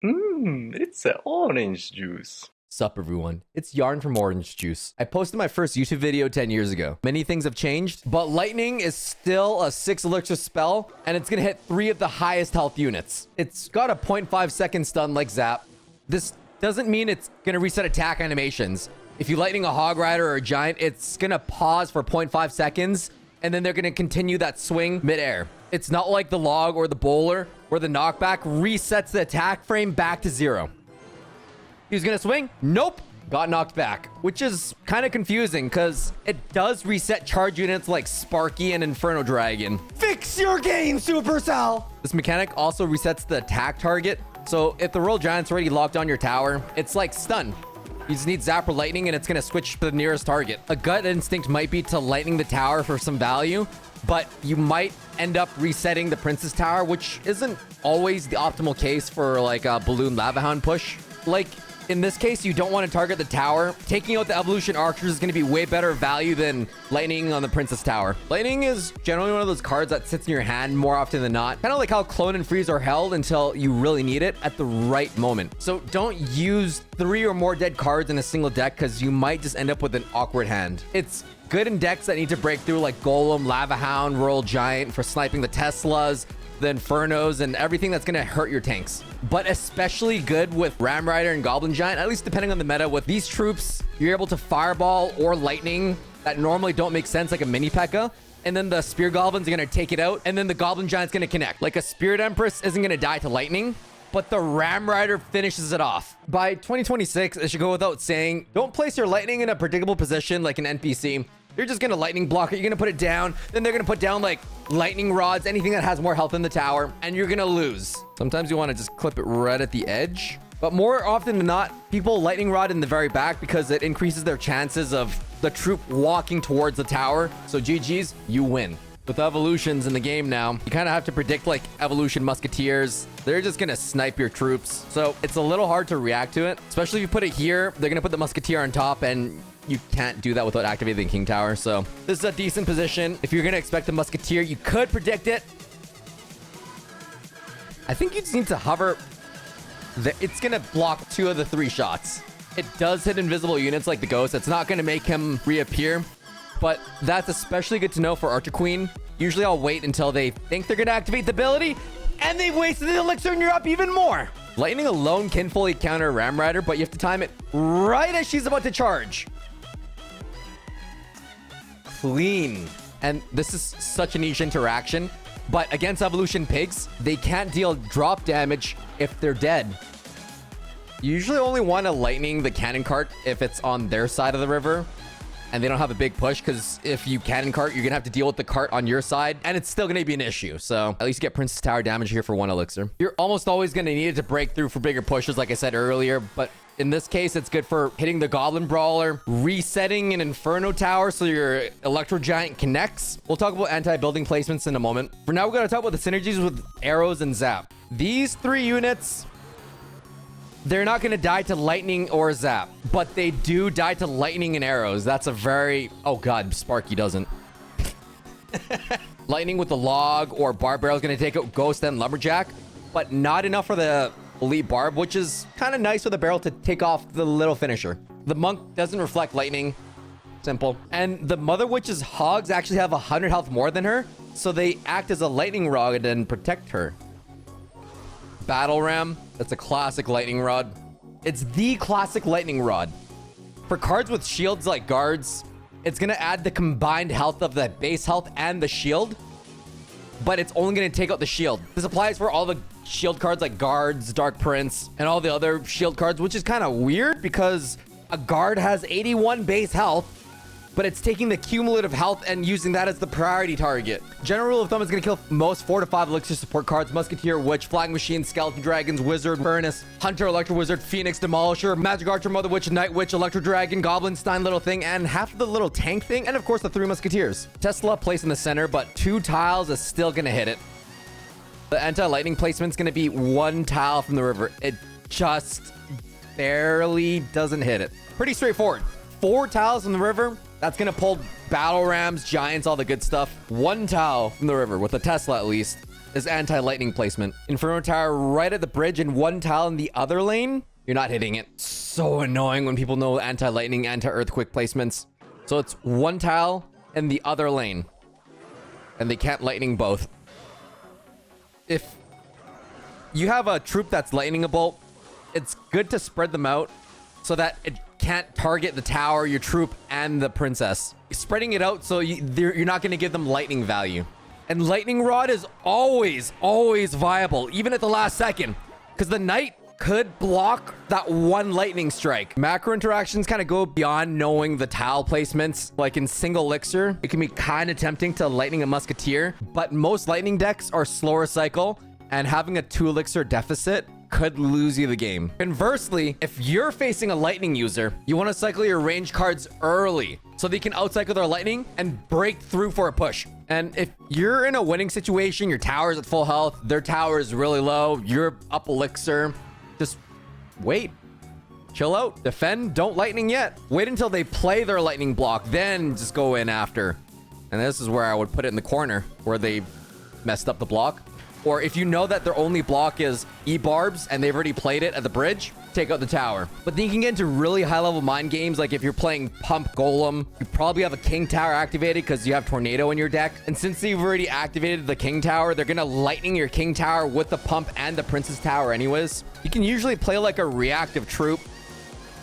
It's a orange juice. Sup everyone, it's Yarn from Orange Juice. I posted my first YouTube video 10 years ago. Many things have changed, but lightning is still a 6 elixir spell, and it's gonna hit 3 of the highest health units. It's got a 0.5 second stun like Zap. This doesn't mean it's gonna reset attack animations. If you lightning a Hog Rider or a Giant, it's gonna pause for 0.5 seconds, and then they're gonna continue that swing mid-air. It's not like the Log or the Bowler, where the knockback resets the attack frame back to 0. He was gonna swing? Nope. Got knocked back, which is kind of confusing because it does reset charge units like Sparky and Inferno Dragon. Fix your game, Supercell! This mechanic also resets the attack target. So if the Royal Giant's already locked on your tower, it's like stun. You just need Zap or Lightning and it's gonna switch to the nearest target. A gut instinct might be to lightning the tower for some value, but you might end up resetting the Princess Tower, which isn't always the optimal case for like a Balloon Lava Hound push. Like, in this case, you don't want to target the tower. Taking out the evolution archers is going to be way better value than lightning on the Princess Tower. Lightning is generally one of those cards that sits in your hand more often than not. Kind of like how Clone and Freeze are held until you really need it at the right moment. So don't use 3 or more dead cards in a single deck because you might just end up with an awkward hand. It's good in decks that need to break through like Golem, Lava Hound, Royal Giant for sniping the Teslas, the Infernos, and everything that's gonna hurt your tanks. But especially good with Ram Rider and Goblin Giant, at least depending on the meta. With these troops, you're able to Fireball or Lightning that normally don't make sense, like a mini P.E.K.K.A. And then the Spear Goblins are gonna take it out, and then the Goblin Giant's gonna connect. Like a Spirit Empress isn't gonna die to Lightning, but the Ram Rider finishes it off. By 2026, it should go without saying, don't place your Lightning in a predictable position like an NPC. You're just gonna lightning block it. You're gonna put it down. Then they're gonna put down like lightning rods, anything that has more health in the tower, and you're gonna lose. Sometimes you want to just clip it right at the edge. But more often than not, people lightning rod in the very back because it increases their chances of the troop walking towards the tower. So GG's, you win. With evolutions in the game now, you kind of have to predict like evolution musketeers. They're just gonna snipe your troops. So it's a little hard to react to it, especially if you put it here. They're gonna put the musketeer on top, and you can't do that without activating the King Tower. So this is a decent position. If you're gonna expect the musketeer, you could predict it. I think you just need to hover. It's gonna block 2 of the 3 shots. It does hit invisible units like the Ghost. It's not gonna make him reappear, but that's especially good to know for Archer Queen. Usually I'll wait until they think they're gonna activate the ability, and they've wasted the elixir and you're up even more. Lightning alone can fully counter Ram Rider, but you have to time it right as she's about to charge. Clean. And this is such a niche interaction, but against evolution pigs, they can't deal drop damage if they're dead. You usually only want to lightning the cannon cart if it's on their side of the river and they don't have a big push, because if you cannon cart, you're gonna have to deal with the cart on your side, and it's still gonna be an issue. So at least get Princess Tower damage here for 1 elixir. You're almost always gonna need it to break through for bigger pushes, like I said earlier, but in this case, it's good for hitting the Goblin Brawler, resetting an Inferno Tower so your Electro Giant connects. We'll talk about anti-building placements in a moment. For now, we're gonna talk about the synergies with arrows and Zap. These 3 units, they're not going to die to lightning or Zap, but they do die to lightning and arrows. That's a very... Oh god, Sparky doesn't. Lightning with the Log or Barb Barrel is going to take out Ghost and Lumberjack, but not enough for the Elite Barb, which is kind of nice for the barrel to take off the little finisher. The Monk doesn't reflect lightning. Simple. And the Mother Witch's Hogs actually have 100 health more than her, so they act as a lightning rod and protect her. Battle Ram, that's a classic lightning rod. It's the classic lightning rod. For cards with shields like guards, it's gonna add the combined health of the base health and the shield, but it's only gonna take out the shield. This applies for all the shield cards like guards, Dark Prince, and all the other shield cards, which is kind of weird because a guard has 81 base health, but it's taking the cumulative health and using that as the priority target. General rule of thumb is going to kill most 4 to 5 elixir support cards: Musketeer, Witch, Flag Machine, Skeleton Dragons, Wizard, Furnace, Hunter, Electro Wizard, Phoenix, Demolisher, Magic Archer, Mother Witch, Night Witch, Electro Dragon, Goblin, Stein, Little Thing, and half of the little tank thing, and of course the 3 Musketeers. Tesla placed in the center, but 2 tiles is still going to hit it. The anti-lightning placement's going to be 1 tile from the river. It just barely doesn't hit it. Pretty straightforward. 4 tiles from the river. That's going to pull battle rams, giants, all the good stuff. 1 tile from the river with a Tesla at least. is anti-lightning placement. Inferno Tower right at the bridge and one tile in the other lane, you're not hitting it. So annoying when people know anti-lightning, anti-earthquake placements. So it's one tile in the other lane. And they can't lightning both. If you have a troop that's lightning a bolt, it's good to spread them out so that it can't target the tower, your troop, and the princess. Spreading it out so you're not going to give them lightning value. And lightning rod is always viable, even at the last second, because the knight could block that one lightning strike. Macro interactions kind of go beyond knowing the tile placements. Like in single elixir, it can be kind of tempting to lightning a musketeer, but most lightning decks are slower cycle, and having a 2 elixir deficit could lose you the game. Conversely, if you're facing a lightning user, you want to cycle your range cards early so they can outcycle their lightning and break through for a push. And if you're in a winning situation, your tower's at full health, their tower is really low, you're up elixir, just wait. Chill out. Defend. Don't lightning yet. Wait until they play their lightning block, then just go in after. And this is where I would put it in the corner where they messed up the block. Or if you know that their only block is E-barbs and they've already played it at the bridge, take out the tower. But then you can get into really high-level mind games. Like if you're playing Pump Golem, you probably have a King Tower activated because you have Tornado in your deck. And since you've already activated the King Tower, they're going to lightning your King Tower with the Pump and the Princess Tower anyways. You can usually play like a reactive troop.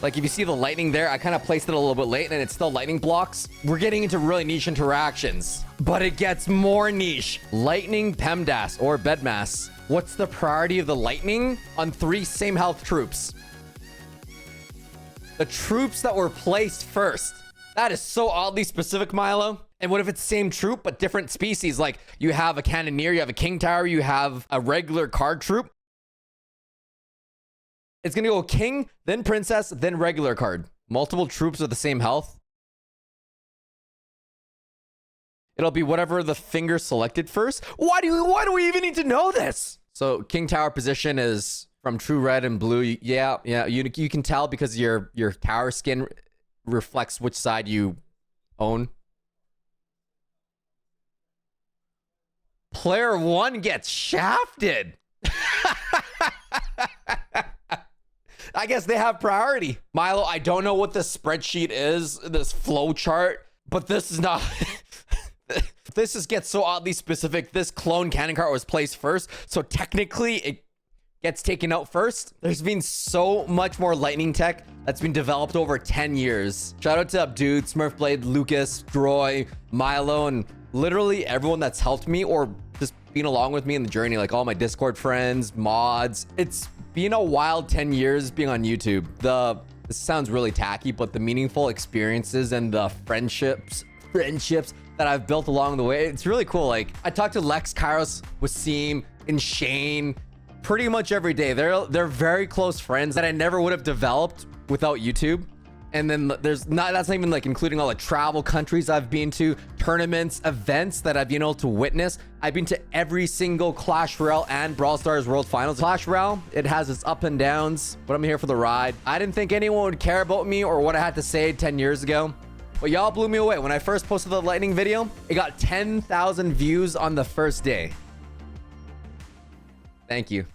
Like if you see the lightning there, I kind of placed it a little bit late and it's still lightning blocks. We're getting into really niche interactions, but it gets more niche. Lightning PEMDAS or Bedmass. What's the priority of the lightning on 3 same health troops? The troops that were placed first. That is so oddly specific, Milo. And what if it's same troop, but different species? Like you have a Cannoneer, you have a King Tower, you have a regular card troop. It's going to go King, then Princess, then regular card. Multiple troops with the same health. It'll be whatever the finger selected first. Why do we even need to know this? So King Tower position is from true red and blue. Yeah. You can tell because your tower skin reflects which side you own. Player 1 gets shafted. I guess they have priority. Milo, I don't know what this spreadsheet is, this flow chart, but this is not... This just gets so oddly specific. This clone cannon cart was placed first, so technically it gets taken out first. There's been so much more lightning tech that's been developed over 10 years. Shout out to Abdude, Smurfblade, Lucas, Droy, Milo, and literally everyone that's helped me or just been along with me in the journey, like all my Discord friends, mods. It's been a wild 10 years being on YouTube. This sounds really tacky, but the meaningful experiences and the friendships that I've built along the way, it's really cool. Like I talk to Lex, Kairos, Wasim, and Shane pretty much every day. They're very close friends that I never would have developed without YouTube. And then that's not even like including all the travel countries I've been to, tournaments, events that I've been able to witness. I've been to every single Clash Royale and Brawl Stars World Finals. Clash Royale, it has its up and downs, but I'm here for the ride. I didn't think anyone would care about me or what I had to say 10 years ago, but y'all blew me away. When I first posted the lightning video, it got 10,000 views on the first day. Thank you.